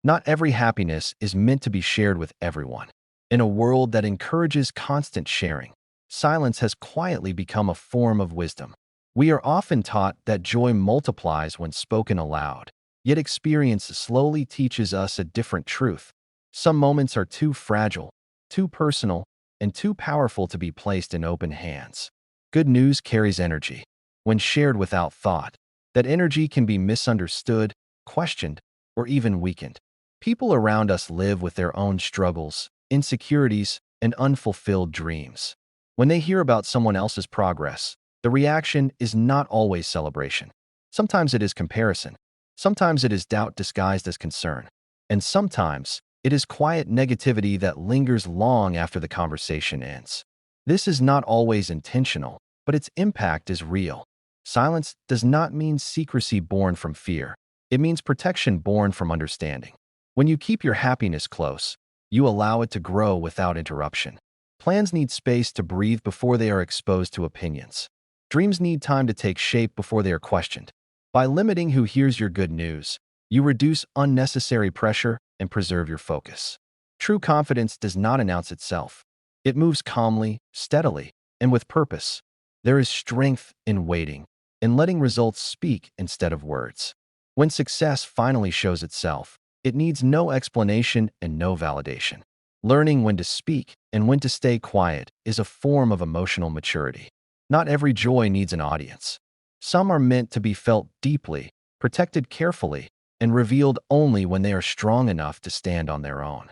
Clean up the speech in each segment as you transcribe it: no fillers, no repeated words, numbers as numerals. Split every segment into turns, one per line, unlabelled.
Not every happiness is meant to be shared with everyone. In a world that encourages constant sharing, silence has quietly become a form of wisdom. We are often taught that joy multiplies when spoken aloud, yet experience slowly teaches us a different truth. Some moments are too fragile, too personal, and too powerful to be placed in open hands. Good news carries energy. When shared without thought, that energy can be misunderstood, questioned, or even weakened. People around us live with their own struggles, insecurities, and unfulfilled dreams. When they hear about someone else's progress, the reaction is not always celebration. Sometimes it is comparison. Sometimes it is doubt disguised as concern. And sometimes it is quiet negativity that lingers long after the conversation ends. This is not always intentional, but its impact is real. Silence does not mean secrecy born from fear. It means protection born from understanding. When you keep your happiness close, you allow it to grow without interruption. Plans need space to breathe before they are exposed to opinions. Dreams need time to take shape before they are questioned. By limiting who hears your good news, you reduce unnecessary pressure and preserve your focus. True confidence does not announce itself. It moves calmly, steadily, and with purpose. There is strength in waiting, in letting results speak instead of words. When success finally shows itself, it needs no explanation and no validation. Learning when to speak and when to stay quiet is a form of emotional maturity. Not every joy needs an audience. Some are meant to be felt deeply, protected carefully, and revealed only when they are strong enough to stand on their own.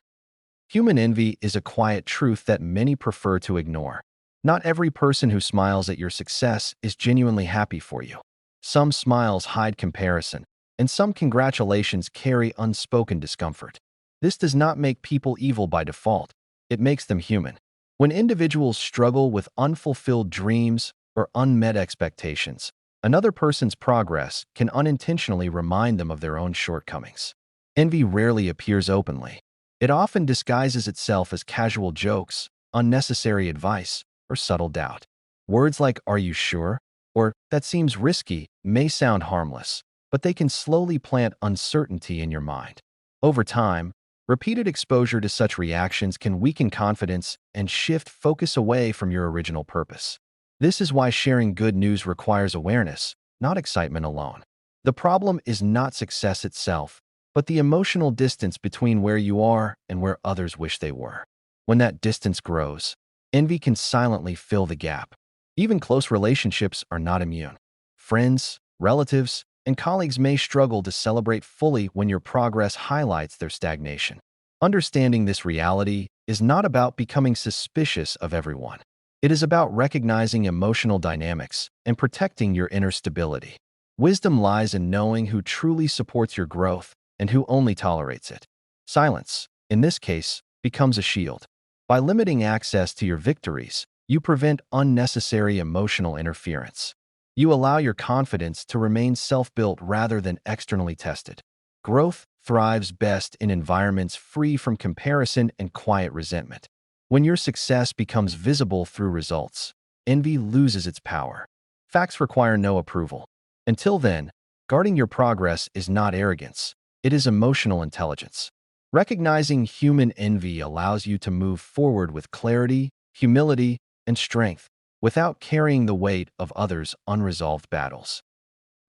Human envy is a quiet truth that many prefer to ignore. Not every person who smiles at your success is genuinely happy for you. Some smiles hide comparison, and some congratulations carry unspoken discomfort. This does not make people evil by default. It makes them human. When individuals struggle with unfulfilled dreams or unmet expectations, another person's progress can unintentionally remind them of their own shortcomings. Envy rarely appears openly. It often disguises itself as casual jokes, unnecessary advice, or subtle doubt. Words like "Are you sure?" or "That seems risky" may sound harmless, but they can slowly plant uncertainty in your mind. Over time, repeated exposure to such reactions can weaken confidence and shift focus away from your original purpose. This is why sharing good news requires awareness, not excitement alone. The problem is not success itself, but the emotional distance between where you are and where others wish they were. When that distance grows, envy can silently fill the gap. Even close relationships are not immune. Friends, relatives, and colleagues may struggle to celebrate fully when your progress highlights their stagnation. Understanding this reality is not about becoming suspicious of everyone. It is about recognizing emotional dynamics and protecting your inner stability. Wisdom lies in knowing who truly supports your growth and who only tolerates it. Silence, in this case, becomes a shield. By limiting access to your victories, you prevent unnecessary emotional interference. You allow your confidence to remain self-built rather than externally tested. Growth thrives best in environments free from comparison and quiet resentment. When your success becomes visible through results, envy loses its power. Facts require no approval. Until then, guarding your progress is not arrogance, it is emotional intelligence. Recognizing human envy allows you to move forward with clarity, humility, and strength, without carrying the weight of others' unresolved battles.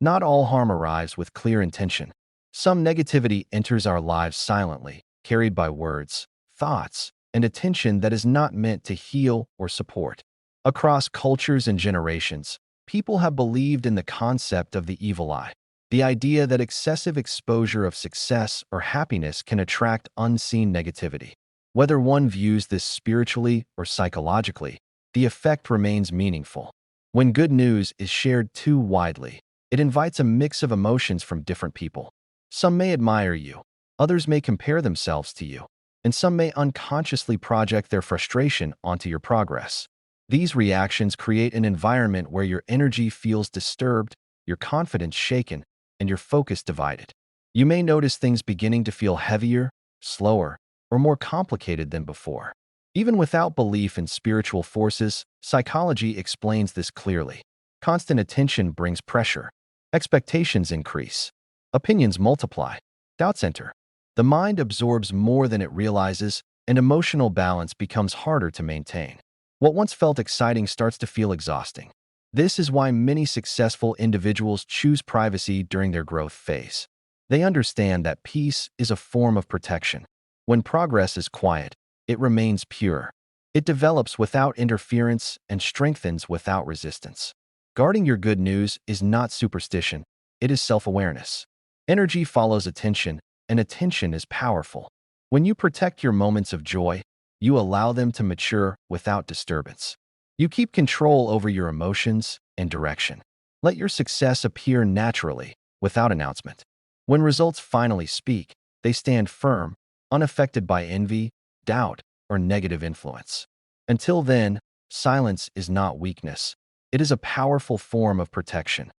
Not all harm arrives with clear intention. Some negativity enters our lives silently, carried by words, thoughts, and attention that is not meant to heal or support. Across cultures and generations, people have believed in the concept of the evil eye, the idea that excessive exposure of success or happiness can attract unseen negativity. Whether one views this spiritually or psychologically, the effect remains meaningful. When good news is shared too widely, it invites a mix of emotions from different people. Some may admire you, others may compare themselves to you, and some may unconsciously project their frustration onto your progress. These reactions create an environment where your energy feels disturbed, your confidence shaken, and your focus divided. You may notice things beginning to feel heavier, slower, or more complicated than before. Even without belief in spiritual forces, psychology explains this clearly. Constant attention brings pressure. Expectations increase. Opinions multiply. Doubts enter. The mind absorbs more than it realizes, and emotional balance becomes harder to maintain. What once felt exciting starts to feel exhausting. This is why many successful individuals choose privacy during their growth phase. They understand that peace is a form of protection. When progress is quiet, it remains pure. It develops without interference and strengthens without resistance. Guarding your good news is not superstition, it is self-awareness. Energy follows attention, and attention is powerful. When you protect your moments of joy, you allow them to mature without disturbance. You keep control over your emotions and direction. Let your success appear naturally, without announcement. When results finally speak, they stand firm, unaffected by envy, doubt, or negative influence. Until then, silence is not weakness. It is a powerful form of protection.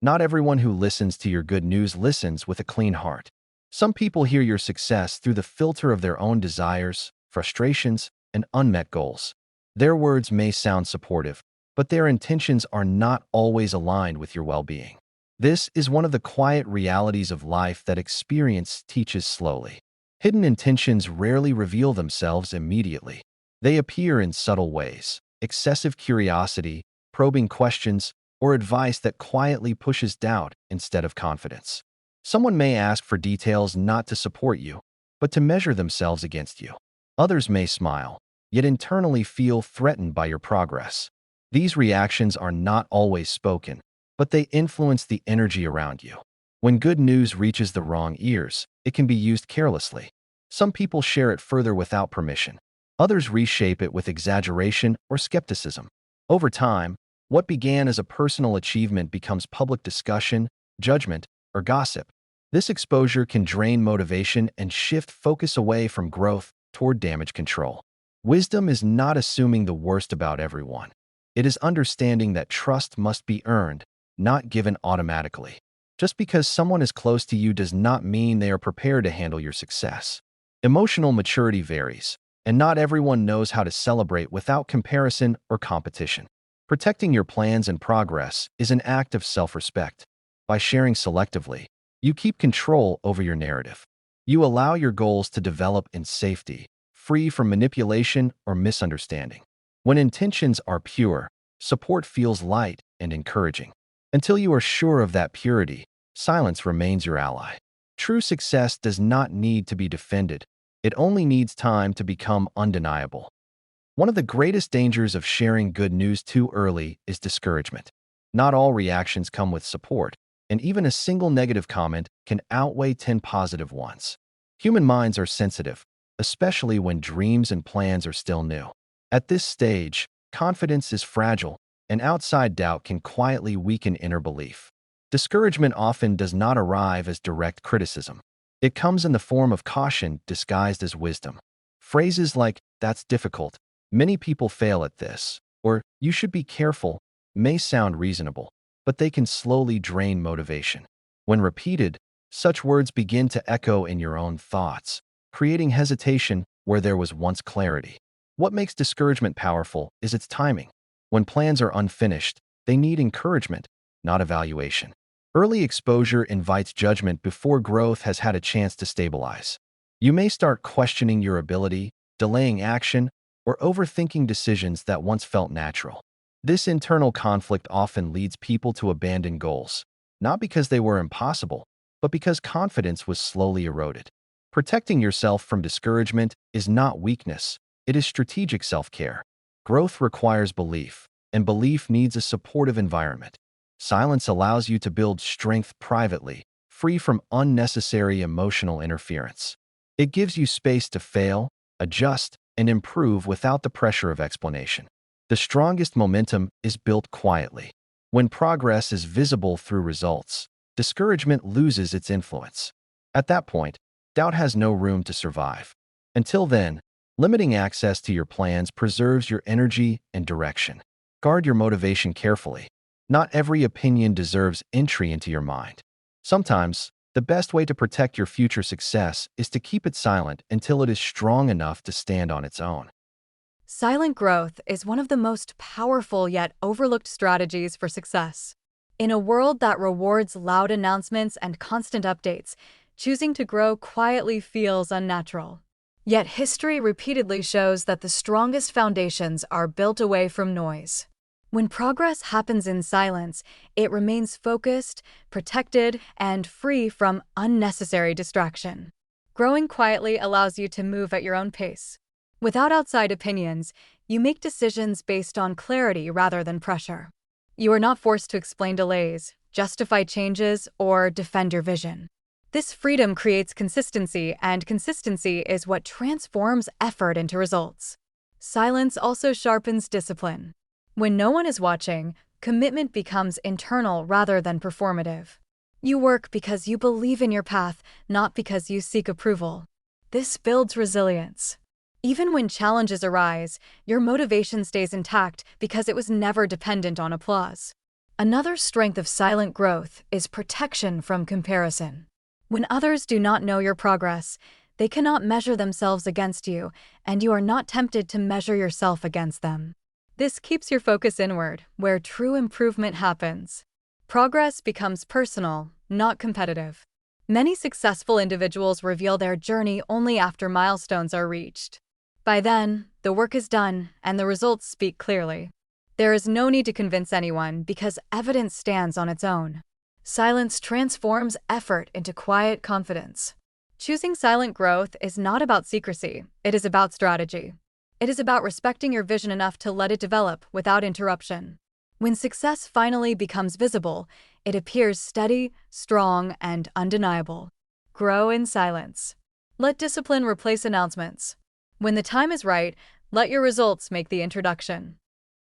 Not everyone who listens to your good news listens with a clean heart. Some people hear your success through the filter of their own desires, frustrations, and unmet goals. Their words may sound supportive, but their intentions are not always aligned with your well-being. This is one of the quiet realities of life that experience teaches slowly. Hidden intentions rarely reveal themselves immediately. They appear in subtle ways: excessive curiosity, probing questions, or advice that quietly pushes doubt instead of confidence. Someone may ask for details not to support you, but to measure themselves against you. Others may smile, yet internally feel threatened by your progress. These reactions are not always spoken, but they influence the energy around you. When good news reaches the wrong ears, it can be used carelessly. Some people share it further without permission. Others reshape it with exaggeration or skepticism. Over time, what began as a personal achievement becomes public discussion, judgment, or gossip. This exposure can drain motivation and shift focus away from growth toward damage control. Wisdom is not assuming the worst about everyone. It is understanding that trust must be earned, not given automatically. Just because someone is close to you does not mean they are prepared to handle your success. Emotional maturity varies, and not everyone knows how to celebrate without comparison or competition. Protecting your plans and progress is an act of self-respect. By sharing selectively, you keep control over your narrative. You allow your goals to develop in safety, free from manipulation or misunderstanding. When intentions are pure, support feels light and encouraging. Until you are sure of that purity, silence remains your ally. True success does not need to be defended. It only needs time to become undeniable. One of the greatest dangers of sharing good news too early is discouragement. Not all reactions come with support, and even a single negative comment can outweigh 10 positive ones. Human minds are sensitive, especially when dreams and plans are still new. At this stage, confidence is fragile, and outside doubt can quietly weaken inner belief. Discouragement often does not arrive as direct criticism. It comes in the form of caution disguised as wisdom. Phrases like, "That's difficult," "Many people fail at this," or "You should be careful," may sound reasonable, but they can slowly drain motivation. When repeated, such words begin to echo in your own thoughts, creating hesitation where there was once clarity. What makes discouragement powerful is its timing. When plans are unfinished, they need encouragement, not evaluation. Early exposure invites judgment before growth has had a chance to stabilize. You may start questioning your ability, delaying action, or overthinking decisions that once felt natural. This internal conflict often leads people to abandon goals, not because they were impossible, but because confidence was slowly eroded. Protecting yourself from discouragement is not weakness, it is strategic self-care. Growth requires belief, and belief needs a supportive environment. Silence allows you to build strength privately, free from unnecessary emotional interference. It gives you space to fail, adjust, and improve without the pressure of explanation. The strongest momentum is built quietly. When progress is visible through results, discouragement loses its influence. At that point, doubt has no room to survive. Until then, limiting access to your plans preserves your energy and direction. Guard your motivation carefully. Not every opinion deserves entry into your mind. Sometimes, the best way to protect your future success is to keep it silent until it is strong enough to stand on its own.
Silent growth is one of the most powerful yet overlooked strategies for success. In a world that rewards loud announcements and constant updates, Choosing to grow quietly feels unnatural. Yet history repeatedly shows that the strongest foundations are built away from noise. When progress happens in silence, it remains focused, protected, and free from unnecessary distraction. Growing quietly allows you to move at your own pace. Without outside opinions, you make decisions based on clarity rather than pressure. You are not forced to explain delays, justify changes, or defend your vision. This freedom creates consistency, and consistency is what transforms effort into results. Silence also sharpens discipline. When no one is watching, commitment becomes internal rather than performative. You work because you believe in your path, not because you seek approval. This builds resilience. Even when challenges arise, your motivation stays intact because it was never dependent on applause. Another strength of silent growth is protection from comparison. When others do not know your progress, they cannot measure themselves against you, and you are not tempted to measure yourself against them. This keeps your focus inward, where true improvement happens. Progress becomes personal, not competitive. Many successful individuals reveal their journey only after milestones are reached. By then, the work is done, and the results speak clearly. There is no need to convince anyone because evidence stands on its own. Silence transforms effort into quiet confidence. Choosing silent growth is not about secrecy, it is about strategy. It is about respecting your vision enough to let it develop without interruption. When success finally becomes visible, it appears steady, strong, and undeniable. Grow in silence. Let discipline replace announcements. When the time is right, let your results make the introduction.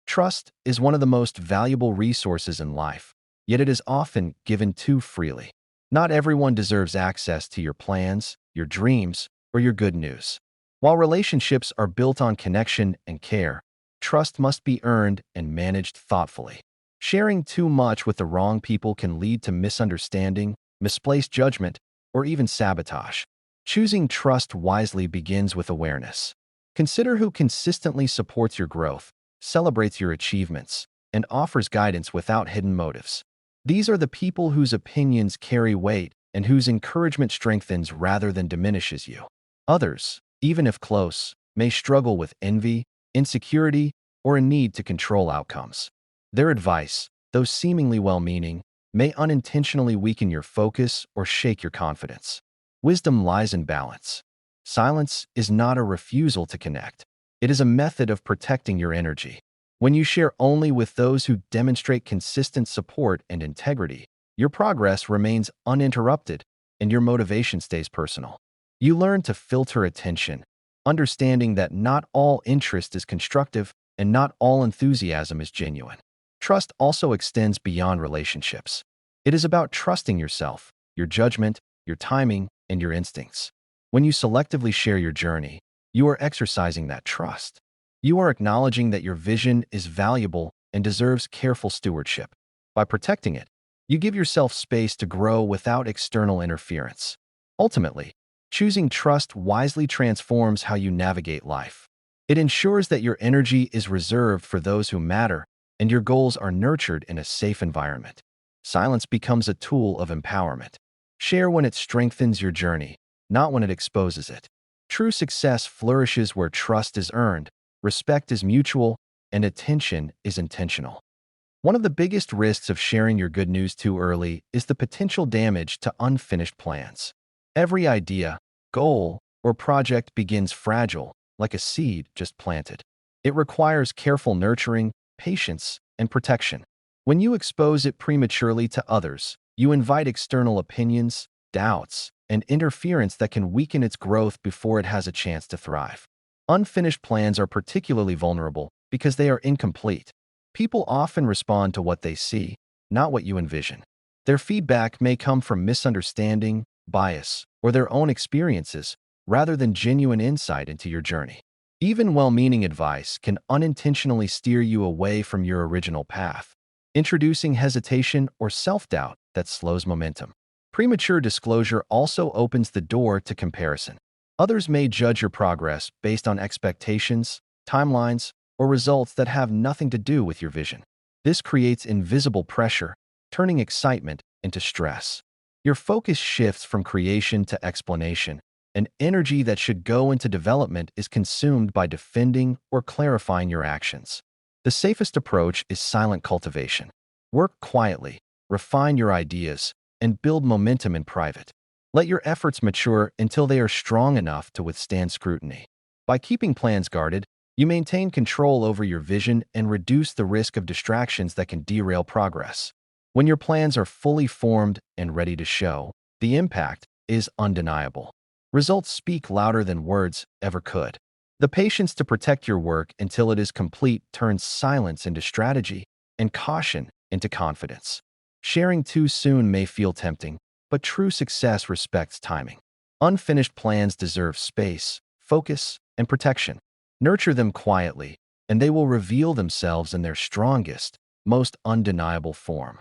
Trust is one of the most valuable resources in life, yet it is often given too freely. Not everyone deserves access to your plans, your dreams, or your good news. While relationships are built on connection and care, trust must be earned and managed thoughtfully. Sharing too much with the wrong people can lead to misunderstanding, misplaced judgment, or even sabotage. Choosing trust wisely begins with awareness. Consider who consistently supports your growth, celebrates your achievements, and offers guidance without hidden motives. These are the people whose opinions carry weight and whose encouragement strengthens rather than diminishes you. Others, even if close, may struggle with envy, insecurity, or a need to control outcomes. Their advice, though seemingly well-meaning, may unintentionally weaken your focus or shake your confidence. Wisdom lies in balance. Silence is not a refusal to connect. It is a method of protecting your energy. When you share only with those who demonstrate consistent support and integrity, your progress remains uninterrupted and your motivation stays personal. You learn to filter attention, understanding that not all interest is constructive and not all enthusiasm is genuine. Trust also extends beyond relationships. It is about trusting yourself, your judgment, your timing, and your instincts. When you selectively share your journey, you are exercising that trust. You are acknowledging that your vision is valuable and deserves careful stewardship. By protecting it, you give yourself space to grow without external interference. Ultimately, choosing trust wisely transforms how you navigate life. It ensures that your energy is reserved for those who matter and your goals are nurtured in a safe environment. Silence becomes a tool of empowerment. Share when it strengthens your journey, not when it exposes it. True success flourishes where trust is earned, respect is mutual, and attention is intentional. One of the biggest risks of sharing your good news too early is the potential damage to unfinished plans. Every idea, goal, or project begins fragile, like a seed just planted. It requires careful nurturing, patience, and protection. When you expose it prematurely to others, you invite external opinions, doubts, and interference that can weaken its growth before it has a chance to thrive. Unfinished plans are particularly vulnerable because they are incomplete. People often respond to what they see, not what you envision. Their feedback may come from misunderstanding, bias, or their own experiences, rather than genuine insight into your journey. Even well-meaning advice can unintentionally steer you away from your original path, introducing hesitation or self-doubt that slows momentum. Premature disclosure also opens the door to comparison. Others may judge your progress based on expectations, timelines, or results that have nothing to do with your vision. This creates invisible pressure, turning excitement into stress. Your focus shifts from creation to explanation, and energy that should go into development is consumed by defending or clarifying your actions. The safest approach is silent cultivation. Work quietly, refine your ideas, and build momentum in private. Let your efforts mature until they are strong enough to withstand scrutiny. By keeping plans guarded, you maintain control over your vision and reduce the risk of distractions that can derail progress. When your plans are fully formed and ready to show, the impact is undeniable. Results speak louder than words ever could. The patience to protect your work until it is complete turns silence into strategy and caution into confidence. Sharing too soon may feel tempting, but true success respects timing. Unfinished plans deserve space, focus, and protection. Nurture them quietly, and they will reveal themselves in their strongest, most undeniable form.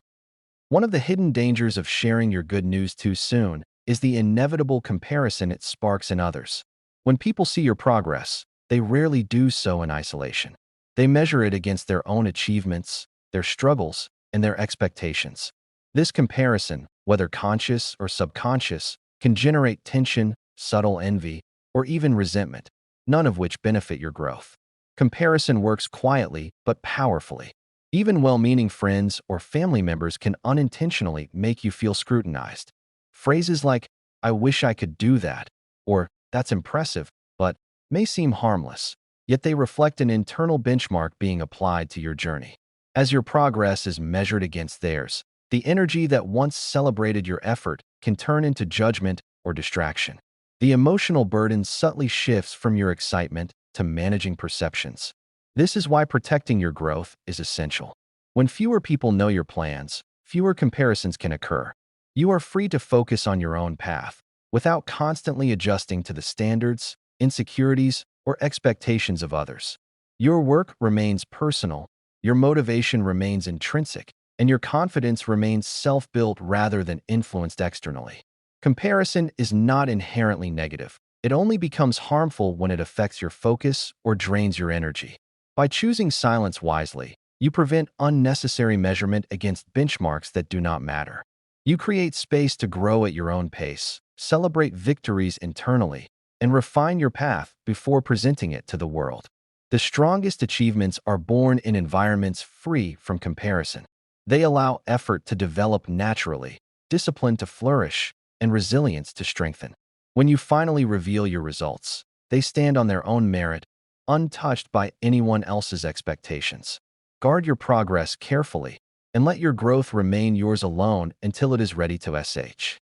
One of the hidden dangers of sharing your good news too soon is the inevitable comparison it sparks in others. When people see your progress, they rarely do so in isolation. They measure it against their own achievements, their struggles, and their expectations. This comparison, whether conscious or subconscious, can generate tension, subtle envy, or even resentment, none of which benefit your growth. Comparison works quietly but powerfully. Even well-meaning friends or family members can unintentionally make you feel scrutinized. Phrases like, "I wish I could do that," or "That's impressive," but may seem harmless, yet they reflect an internal benchmark being applied to your journey. As your progress is measured against theirs, the energy that once celebrated your effort can turn into judgment or distraction. The emotional burden subtly shifts from your excitement to managing perceptions. This is why protecting your growth is essential. When fewer people know your plans, fewer comparisons can occur. You are free to focus on your own path, without constantly adjusting to the standards, insecurities, or expectations of others. Your work remains personal, your motivation remains intrinsic, and your confidence remains self-built rather than influenced externally. Comparison is not inherently negative. It only becomes harmful when it affects your focus or drains your energy. By choosing silence wisely, you prevent unnecessary measurement against benchmarks that do not matter. You create space to grow at your own pace, celebrate victories internally, and refine your path before presenting it to the world. The strongest achievements are born in environments free from comparison. They allow effort to develop naturally, discipline to flourish, and resilience to strengthen. When you finally reveal your results, they stand on their own merit, untouched by anyone else's expectations. Guard your progress carefully, and let your growth remain yours alone until it is ready to sh.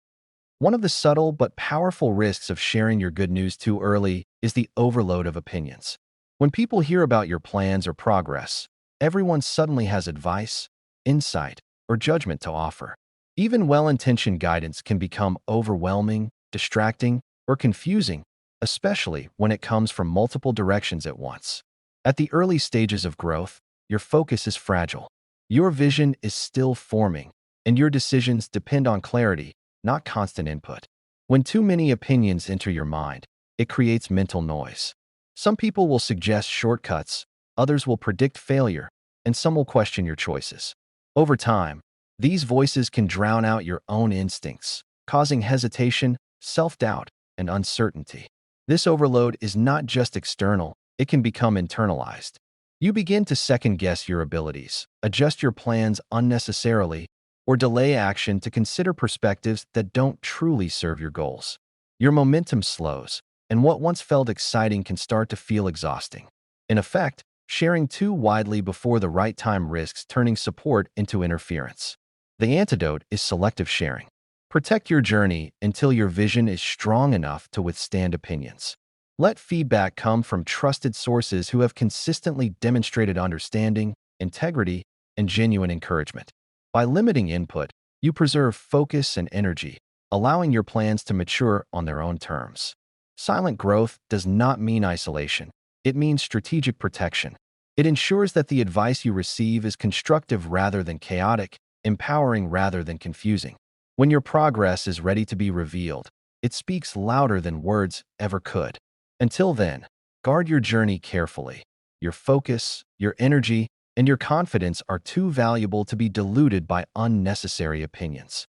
One of the subtle but powerful risks of sharing your good news too early is the overload of opinions. When people hear about your plans or progress, everyone suddenly has advice, insight, or judgment to offer. Even well-intentioned guidance can become overwhelming, distracting, or confusing, especially when it comes from multiple directions at once. At the early stages of growth, your focus is fragile. Your vision is still forming, and your decisions depend on clarity, not constant input. When too many opinions enter your mind, it creates mental noise. Some people will suggest shortcuts, others will predict failure, and some will question your choices. Over time, these voices can drown out your own instincts, causing hesitation, self-doubt, and uncertainty. This overload is not just external, it can become internalized. You begin to second-guess your abilities, adjust your plans unnecessarily, or delay action to consider perspectives that don't truly serve your goals. Your momentum slows, and what once felt exciting can start to feel exhausting. In effect, sharing too widely before the right time risks turning support into interference. The antidote is selective sharing. Protect your journey until your vision is strong enough to withstand opinions. Let feedback come from trusted sources who have consistently demonstrated understanding, integrity, and genuine encouragement. By limiting input, you preserve focus and energy, allowing your plans to mature on their own terms. Silent growth does not mean isolation. It means strategic protection. It ensures that the advice you receive is constructive rather than chaotic, empowering rather than confusing. When your progress is ready to be revealed, it speaks louder than words ever could. Until then, guard your journey carefully. Your focus, your energy, and your confidence are too valuable to be diluted by unnecessary opinions.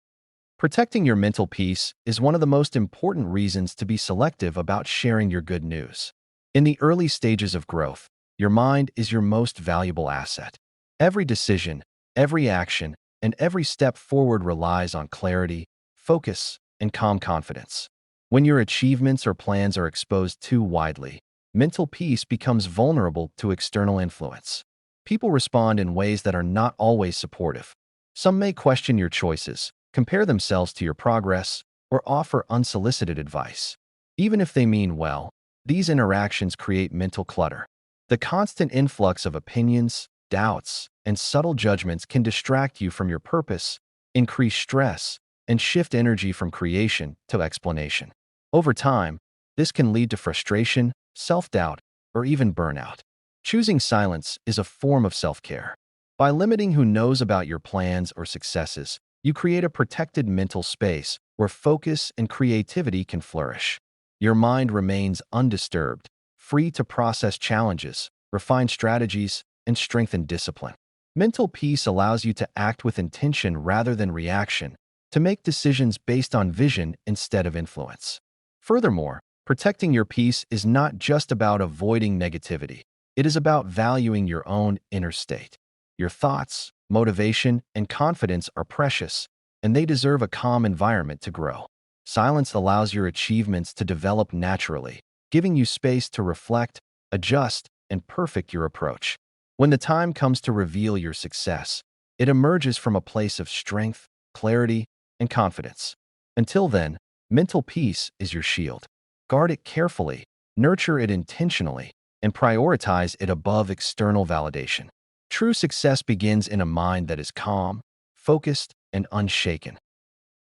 Protecting your mental peace is one of the most important reasons to be selective about sharing your good news. In the early stages of growth, your mind is your most valuable asset. Every decision, every action, and every step forward relies on clarity, focus, and calm confidence. When your achievements or plans are exposed too widely, mental peace becomes vulnerable to external influence. People respond in ways that are not always supportive. Some may question your choices, compare themselves to your progress, or offer unsolicited advice. Even if they mean well, these interactions create mental clutter. The constant influx of opinions, doubts, and subtle judgments can distract you from your purpose, increase stress, and shift energy from creation to explanation. Over time, this can lead to frustration, self-doubt, or even burnout. Choosing silence is a form of self-care. By limiting who knows about your plans or successes, you create a protected mental space where focus and creativity can flourish. Your mind remains undisturbed, free to process challenges, refine strategies, and strengthen discipline. Mental peace allows you to act with intention rather than reaction, to make decisions based on vision instead of influence. Furthermore, protecting your peace is not just about avoiding negativity. It is about valuing your own inner state. Your thoughts, motivation, and confidence are precious, and they deserve a calm environment to grow. Silence allows your achievements to develop naturally, giving you space to reflect, adjust, and perfect your approach. When the time comes to reveal your success, it emerges from a place of strength, clarity, and confidence. Until then, mental peace is your shield. Guard it carefully, nurture it intentionally, and prioritize it above external validation. True success begins in a mind that is calm, focused, and unshaken.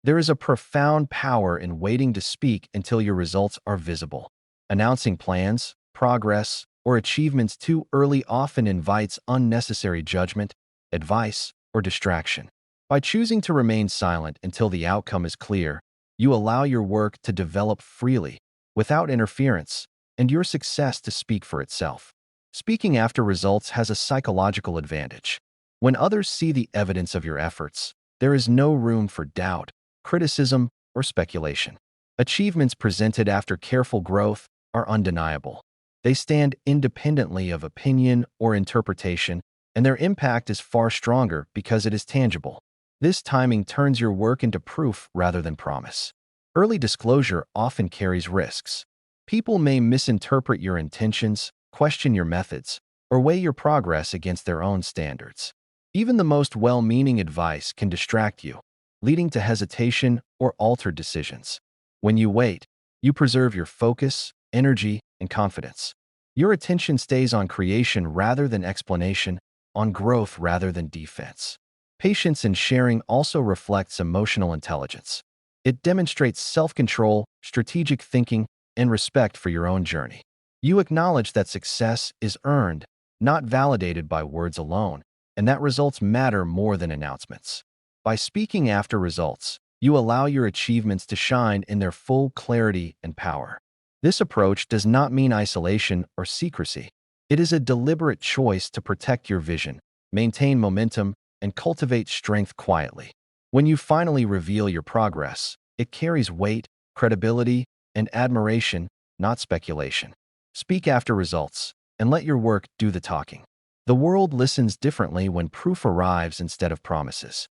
There is a profound power in waiting to speak until your results are visible. Announcing plans, progress, or achievements too early often invites unnecessary judgment, advice, or distraction. By choosing to remain silent until the outcome is clear, you allow your work to develop freely, without interference, and your success to speak for itself. Speaking after results has a psychological advantage. When others see the evidence of your efforts, there is no room for doubt, criticism, or speculation. Achievements presented after careful growth are undeniable. They stand independently of opinion or interpretation, and their impact is far stronger because it is tangible. This timing turns your work into proof rather than promise. Early disclosure often carries risks. People may misinterpret your intentions, question your methods, or weigh your progress against their own standards. Even the most well-meaning advice can distract you, leading to hesitation or altered decisions. When you wait, you preserve your focus, energy, and confidence. Your attention stays on creation rather than explanation, on growth rather than defense. Patience in sharing also reflects emotional intelligence. It demonstrates self-control, strategic thinking, and respect for your own journey. You acknowledge that success is earned, not validated by words alone, and that results matter more than announcements. By speaking after results, you allow your achievements to shine in their full clarity and power. This approach does not mean isolation or secrecy. It is a deliberate choice to protect your vision, maintain momentum, and cultivate strength quietly. When you finally reveal your progress, it carries weight, credibility, and admiration, not speculation. Speak after results, and let your work do the talking. The world listens differently when proof arrives instead of promises.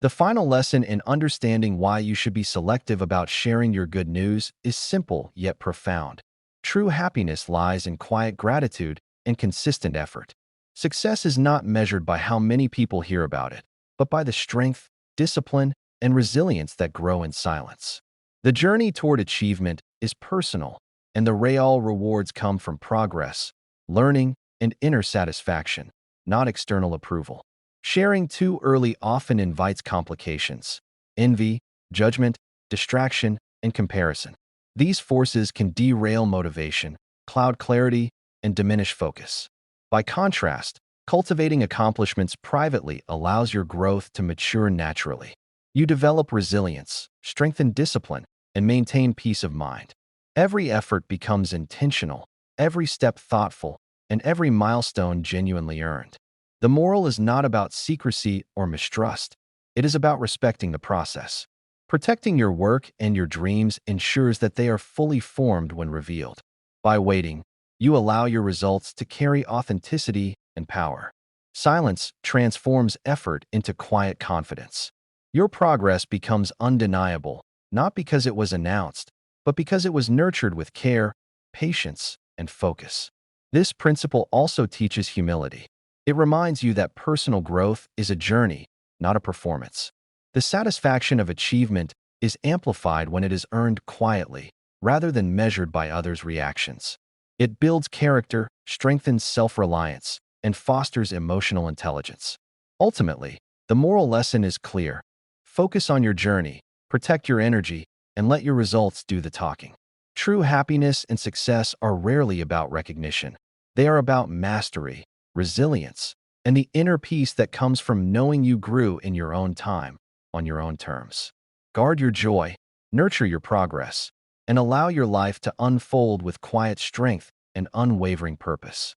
The final lesson in understanding why you should be selective about sharing your good news is simple yet profound. True happiness lies in quiet gratitude and consistent effort. Success is not measured by how many people hear about it, but by the strength, discipline, and resilience that grow in silence. The journey toward achievement is personal, and the real rewards come from progress, learning, and inner satisfaction, not external approval. Sharing too early often invites complications: envy, judgment, distraction, and comparison. These forces can derail motivation, cloud clarity, and diminish focus. By contrast, cultivating accomplishments privately allows your growth to mature naturally. You develop resilience, strengthen discipline, and maintain peace of mind. Every effort becomes intentional, every step thoughtful, and every milestone genuinely earned. The moral is not about secrecy or mistrust. It is about respecting the process. Protecting your work and your dreams ensures that they are fully formed when revealed. By waiting, you allow your results to carry authenticity and power. Silence transforms effort into quiet confidence. Your progress becomes undeniable, not because it was announced, but because it was nurtured with care, patience, and focus. This principle also teaches humility. It reminds you that personal growth is a journey, not a performance. The satisfaction of achievement is amplified when it is earned quietly, rather than measured by others' reactions. It builds character, strengthens self-reliance, and fosters emotional intelligence. Ultimately, the moral lesson is clear. Focus on your journey, protect your energy, and let your results do the talking. True happiness and success are rarely about recognition. They are about mastery, resilience, and the inner peace that comes from knowing you grew in your own time, on your own terms. Guard your joy, nurture your progress, and allow your life to unfold with quiet strength and unwavering purpose.